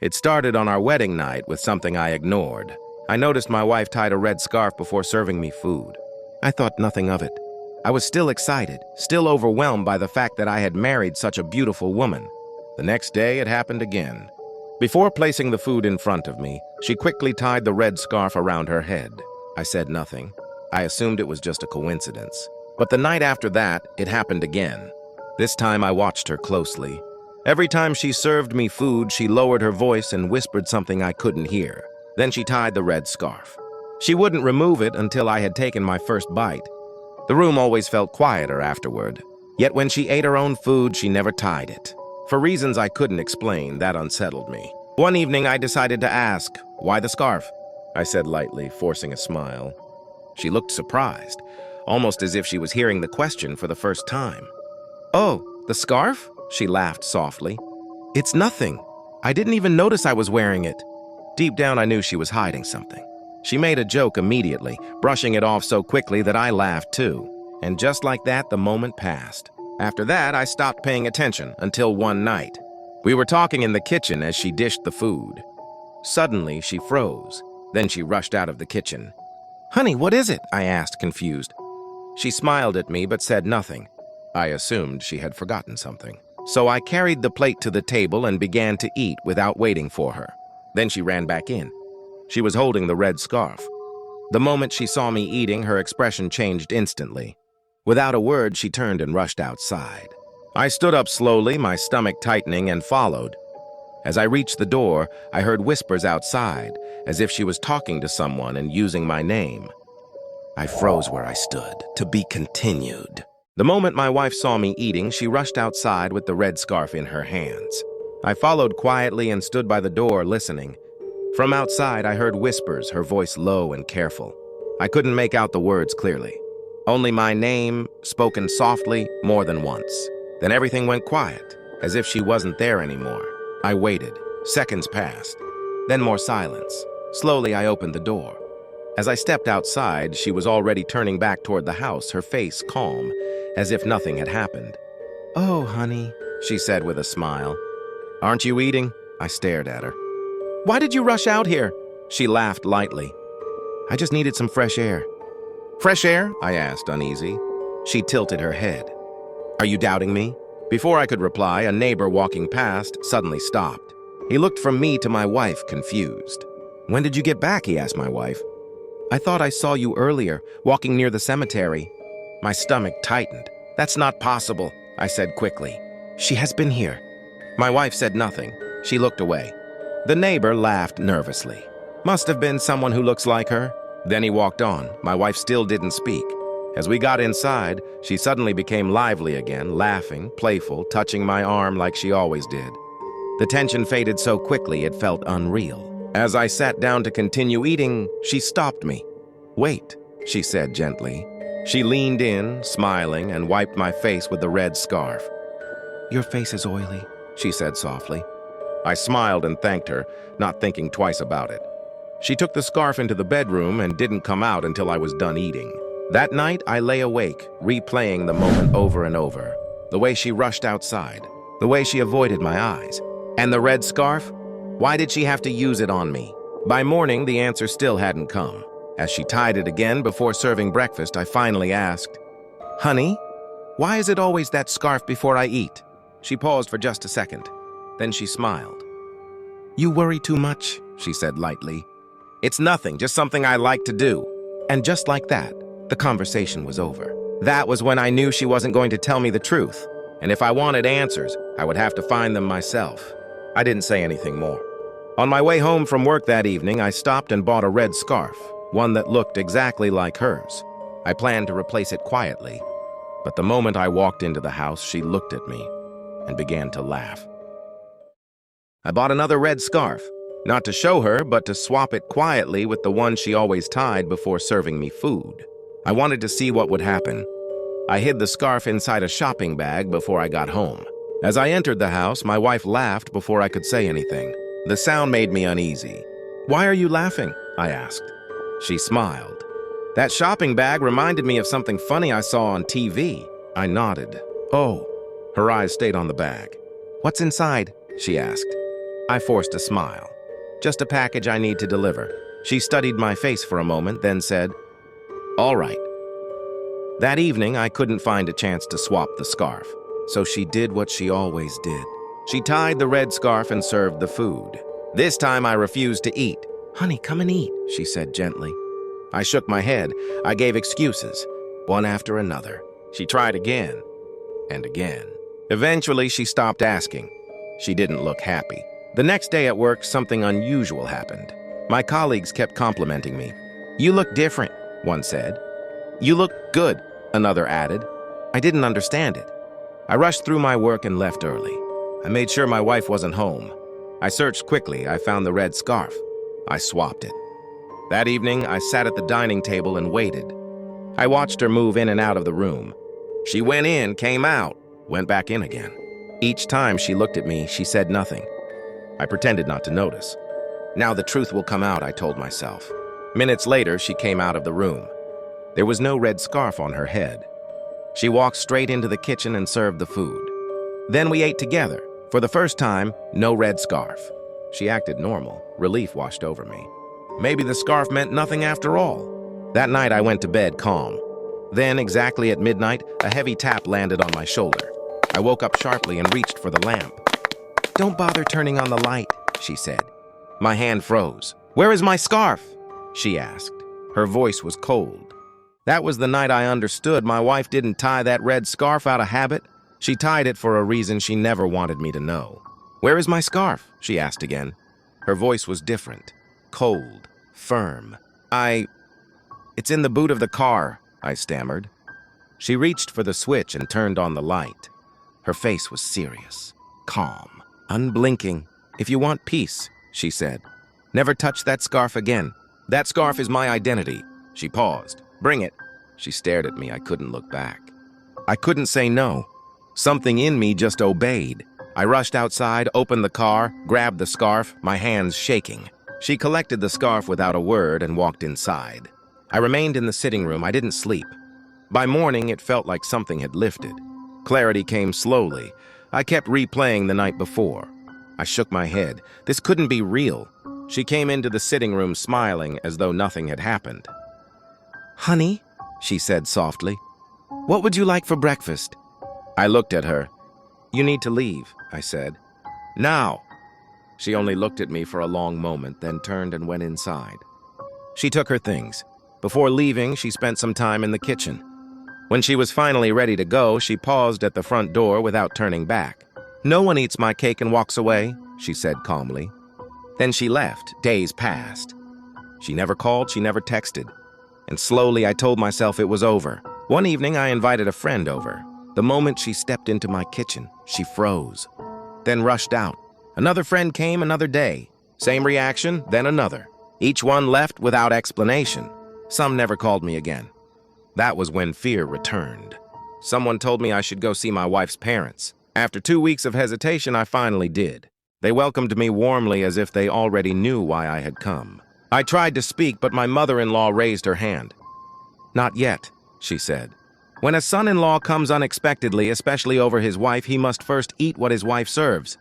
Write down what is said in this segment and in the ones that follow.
It started on our wedding night with something I ignored. I noticed my wife tied a red scarf before serving me food. I thought nothing of it. I was still excited, still overwhelmed by the fact that I had married such a beautiful woman. The next day, it happened again. Before placing the food in front of me, she quickly tied the red scarf around her head. I said nothing. I assumed it was just a coincidence. But the night after that, it happened again. This time I watched her closely. Every time she served me food, she lowered her voice and whispered something I couldn't hear. Then she tied the red scarf. She wouldn't remove it until I had taken my first bite. The room always felt quieter afterward. Yet when she ate her own food, she never tied it. For reasons I couldn't explain, that unsettled me. One evening, I decided to ask, "Why the scarf?" I said lightly, forcing a smile. She looked surprised, almost as if she was hearing the question for the first time. "Oh, the scarf?" She laughed softly. "It's nothing. I didn't even notice I was wearing it." Deep down, I knew she was hiding something. She made a joke immediately, brushing it off so quickly that I laughed too. And just like that, the moment passed. After that, I stopped paying attention until one night. We were talking in the kitchen as she dished the food. Suddenly, she froze. Then she rushed out of the kitchen. "Honey, what is it?" I asked, confused. She smiled at me but said nothing. I assumed she had forgotten something. So I carried the plate to the table and began to eat without waiting for her. Then she ran back in. She was holding the red scarf. The moment she saw me eating, her expression changed instantly. Without a word, she turned and rushed outside. I stood up slowly, my stomach tightening, and followed. As I reached the door, I heard whispers outside, as if she was talking to someone and using my name. I froze where I stood. To be continued. The moment my wife saw me eating, she rushed outside with the red scarf in her hands. I followed quietly and stood by the door, listening. From outside, I heard whispers, her voice low and careful. I couldn't make out the words clearly. Only my name, spoken softly, more than once. Then everything went quiet, as if she wasn't there anymore. I waited. Seconds passed. Then more silence. Slowly, I opened the door. As I stepped outside, she was already turning back toward the house, her face calm, as if nothing had happened. "Oh, honey," she said with a smile. "Aren't you eating?" I stared at her. "Why did you rush out here?" She laughed lightly. "I just needed some fresh air." "Fresh air?" I asked, uneasy. She tilted her head. "Are you doubting me?" Before I could reply, a neighbor walking past suddenly stopped. He looked from me to my wife, confused. "When did you get back?" he asked my wife. "I thought I saw you earlier, walking near the cemetery." My stomach tightened. "That's not possible," I said quickly. "She has been here." My wife said nothing. She looked away. The neighbor laughed nervously. "Must have been someone who looks like her." Then he walked on. My wife still didn't speak. As we got inside, she suddenly became lively again, laughing, playful, touching my arm like she always did. The tension faded so quickly it felt unreal. As I sat down to continue eating, she stopped me. "Wait," she said gently. She leaned in, smiling, and wiped my face with the red scarf. "Your face is oily," she said softly. I smiled and thanked her, not thinking twice about it. She took the scarf into the bedroom and didn't come out until I was done eating. That night, I lay awake, replaying the moment over and over. The way she rushed outside, the way she avoided my eyes. And the red scarf? Why did she have to use it on me? By morning, the answer still hadn't come. As she tied it again before serving breakfast, I finally asked, "Honey, why is it always that scarf before I eat?" She paused for just a second. Then she smiled. "You worry too much," she said lightly. "It's nothing, just something I like to do." And just like that, the conversation was over. That was when I knew she wasn't going to tell me the truth. And if I wanted answers, I would have to find them myself. I didn't say anything more. On my way home from work that evening, I stopped and bought a red scarf, one that looked exactly like hers. I planned to replace it quietly. But the moment I walked into the house, she looked at me and began to laugh. I bought another red scarf, not to show her, but to swap it quietly with the one she always tied before serving me food. I wanted to see what would happen. I hid the scarf inside a shopping bag before I got home. As I entered the house, my wife laughed before I could say anything. The sound made me uneasy. "Why are you laughing?" I asked. She smiled. "That shopping bag reminded me of something funny I saw on TV." I nodded. "Oh." Her eyes stayed on the bag. "What's inside?" she asked. I forced a smile. "Just a package I need to deliver." She studied my face for a moment, then said, "All right." That evening, I couldn't find a chance to swap the scarf, so she did what she always did. She tied the red scarf and served the food. This time, I refused to eat. "Honey, come and eat," she said gently. I shook my head. I gave excuses, one after another. She tried again and again. Eventually, she stopped asking. She didn't look happy. The next day at work, something unusual happened. My colleagues kept complimenting me. "You look different," one said. "You look good," another added. I didn't understand it. I rushed through my work and left early. I made sure my wife wasn't home. I searched quickly. I found the red scarf. I swapped it. That evening, I sat at the dining table and waited. I watched her move in and out of the room. She went in, came out, went back in again. Each time she looked at me, she said nothing. I pretended not to notice. Now the truth will come out, I told myself. Minutes later, she came out of the room. There was no red scarf on her head. She walked straight into the kitchen and served the food. Then we ate together. For the first time, no red scarf. She acted normal. Relief washed over me. Maybe the scarf meant nothing after all. That night, I went to bed calm. Then, exactly at midnight, a heavy tap landed on my shoulder. I woke up sharply and reached for the lamp. "Don't bother turning on the light," she said. My hand froze. "Where is my scarf?" she asked. Her voice was cold. That was the night I understood my wife didn't tie that red scarf out of habit. She tied it for a reason she never wanted me to know. "Where is my scarf?" she asked again. Her voice was different, cold, firm. It's in the boot of the car," I stammered. She reached for the switch and turned on the light. Her face was serious, calm, unblinking. "If you want peace," she said, "never touch that scarf again. That scarf is my identity." She paused. "Bring it." She stared at me. I couldn't look back. I couldn't say no. Something in me just obeyed. I rushed outside, opened the car, grabbed the scarf, my hands shaking. She collected the scarf without a word and walked inside. I remained in the sitting room. I didn't sleep. By morning, it felt like something had lifted. Clarity came slowly. I kept replaying the night before. I shook my head. This couldn't be real. She came into the sitting room smiling as though nothing had happened. "Honey," she said softly, "what would you like for breakfast?" I looked at her. "You need to leave," I said. "Now." She only looked at me for a long moment, then turned and went inside. She took her things. Before leaving, she spent some time in the kitchen. When she was finally ready to go, she paused at the front door without turning back. "No one eats my cake and walks away," she said calmly. Then she left. Days passed. She never called, she never texted. And slowly I told myself it was over. One evening, I invited a friend over. The moment she stepped into my kitchen, she froze, then rushed out. Another friend came another day. Same reaction, then another. Each one left without explanation. Some never called me again. That was when fear returned. Someone told me I should go see my wife's parents. After 2 weeks of hesitation, I finally did. They welcomed me warmly as if they already knew why I had come. I tried to speak, but my mother-in-law raised her hand. "Not yet," she said. "When a son-in-law comes unexpectedly, especially over his wife, he must first eat what his wife serves."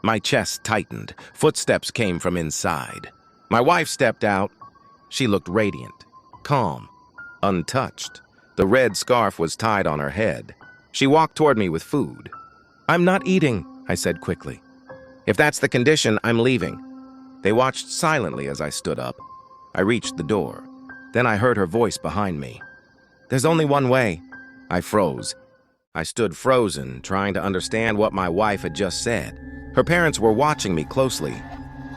My chest tightened. Footsteps came from inside. My wife stepped out. She looked radiant, calm, untouched. The red scarf was tied on her head. She walked toward me with food. "I'm not eating," I said quickly. "If that's the condition, I'm leaving." They watched silently as I stood up. I reached the door. Then I heard her voice behind me. "There's only one way." I froze. I stood frozen, trying to understand what my wife had just said. Her parents were watching me closely,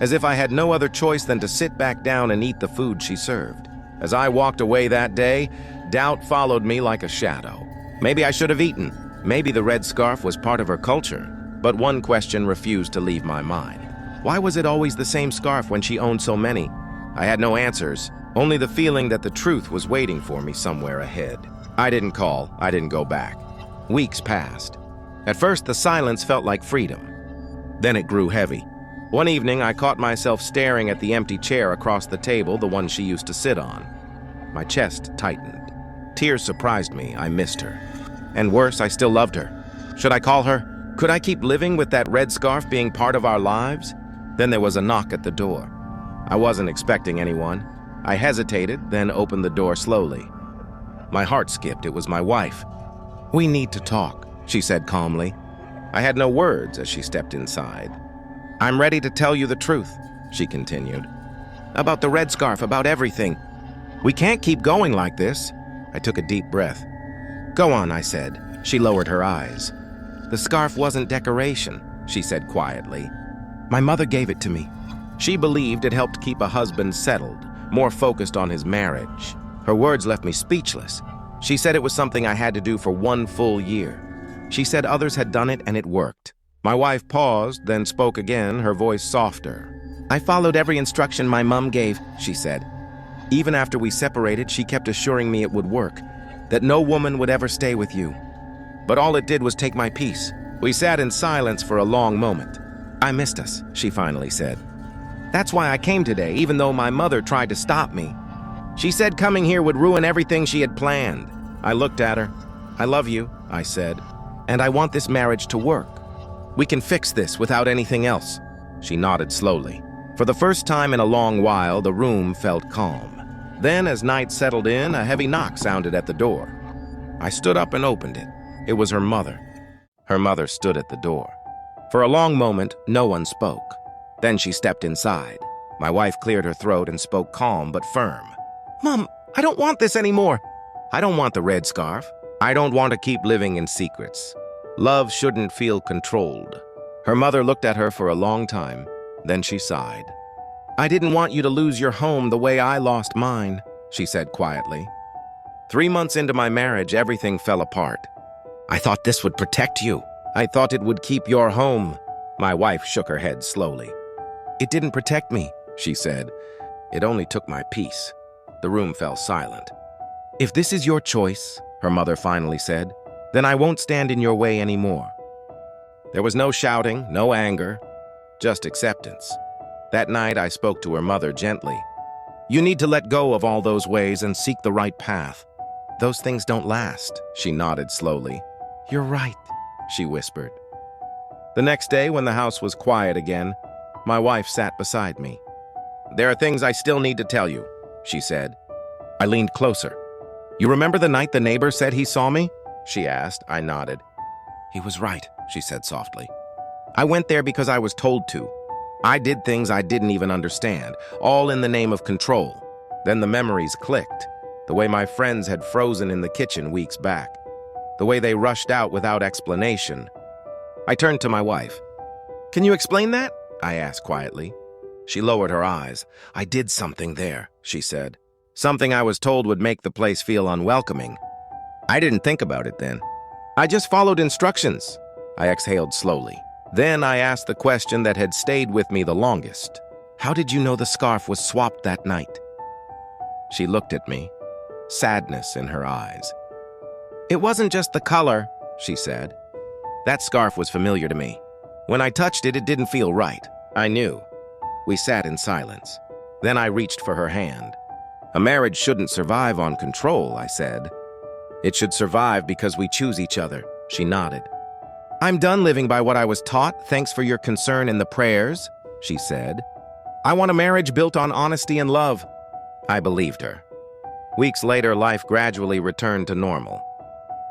as if I had no other choice than to sit back down and eat the food she served. As I walked away that day, doubt followed me like a shadow. Maybe I should have eaten. Maybe the red scarf was part of her culture. But one question refused to leave my mind. Why was it always the same scarf when she owned so many? I had no answers, only the feeling that the truth was waiting for me somewhere ahead. I didn't call. I didn't go back. Weeks passed. At first, the silence felt like freedom. Then it grew heavy. One evening, I caught myself staring at the empty chair across the table, the one she used to sit on. My chest tightened. Tears surprised me. I missed her. And worse, I still loved her. Should I call her? Could I keep living with that red scarf being part of our lives? Then there was a knock at the door. I wasn't expecting anyone. I hesitated, then opened the door slowly. My heart skipped. It was my wife. "We need to talk," she said calmly. I had no words as she stepped inside. "I'm ready to tell you the truth," she continued. "About the red scarf, about everything. We can't keep going like this." I took a deep breath. "Go on," I said. She lowered her eyes. "The scarf wasn't decoration," she said quietly. "My mother gave it to me. She believed it helped keep a husband settled, more focused on his marriage." Her words left me speechless. She said it was something I had to do for 1 full year. She said others had done it and it worked. My wife paused, then spoke again, her voice softer. "I followed every instruction my mom gave," she said. "Even after we separated, she kept assuring me it would work, that no woman would ever stay with you. But all it did was take my peace." We sat in silence for a long moment. "I missed us," she finally said. "That's why I came today, even though my mother tried to stop me. She said coming here would ruin everything she had planned." I looked at her. "I love you," I said, "and I want this marriage to work. We can fix this without anything else." She nodded slowly. For the first time in a long while, the room felt calm. Then, as night settled in, a heavy knock sounded at the door. I stood up and opened it. It was her mother. Her mother stood at the door. For a long moment, no one spoke. Then she stepped inside. My wife cleared her throat and spoke calm but firm. "Mom, I don't want this anymore. I don't want the red scarf. I don't want to keep living in secrets. Love shouldn't feel controlled." Her mother looked at her for a long time. Then she sighed. "I didn't want you to lose your home the way I lost mine," she said quietly. 3 months into my marriage, everything fell apart. "I thought this would protect you. I thought it would keep your home." My wife shook her head slowly. "It didn't protect me," she said. "It only took my peace." The room fell silent. "If this is your choice," her mother finally said, "then I won't stand in your way anymore." There was no shouting, no anger, just acceptance. That night, I spoke to her mother gently. "You need to let go of all those ways and seek the right path. Those things don't last," she nodded slowly. "You're right," she whispered. The next day, when the house was quiet again, my wife sat beside me. "There are things I still need to tell you," she said. I leaned closer. "You remember the night the neighbor said he saw me?" she asked. I nodded. "He was right," she said softly. "I went there because I was told to. I did things I didn't even understand, all in the name of control." Then the memories clicked. The way my friends had frozen in the kitchen weeks back. The way they rushed out without explanation. I turned to my wife. "Can you explain that?" I asked quietly. She lowered her eyes. "I did something there," she said. "Something I was told would make the place feel unwelcoming. I didn't think about it then. I just followed instructions." I exhaled slowly. Then I asked the question that had stayed with me the longest. "How did you know the scarf was swapped that night?" She looked at me, sadness in her eyes. "It wasn't just the color," she said. "That scarf was familiar to me. When I touched it, it didn't feel right. I knew." We sat in silence. Then I reached for her hand. "A marriage shouldn't survive on control," I said. "It should survive because we choose each other," she nodded. "I'm done living by what I was taught. Thanks for your concern and the prayers," she said. "I want a marriage built on honesty and love." I believed her. Weeks later, life gradually returned to normal.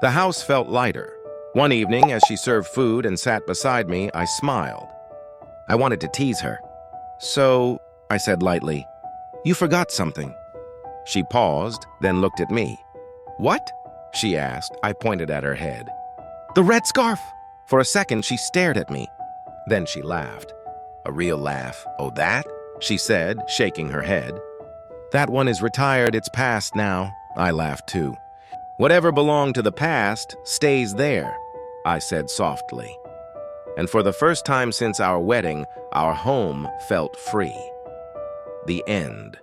The house felt lighter. One evening, as she served food and sat beside me, I smiled. I wanted to tease her. "So," I said lightly, "you forgot something." She paused, then looked at me. "What?" she asked. I pointed at her head. "The red scarf!" For a second, she stared at me. Then she laughed. A real laugh. "Oh, that?" she said, shaking her head. "That one is retired. It's past now." I laughed too. "Whatever belonged to the past stays there," I said softly. And for the first time since our wedding, our home felt free. The end.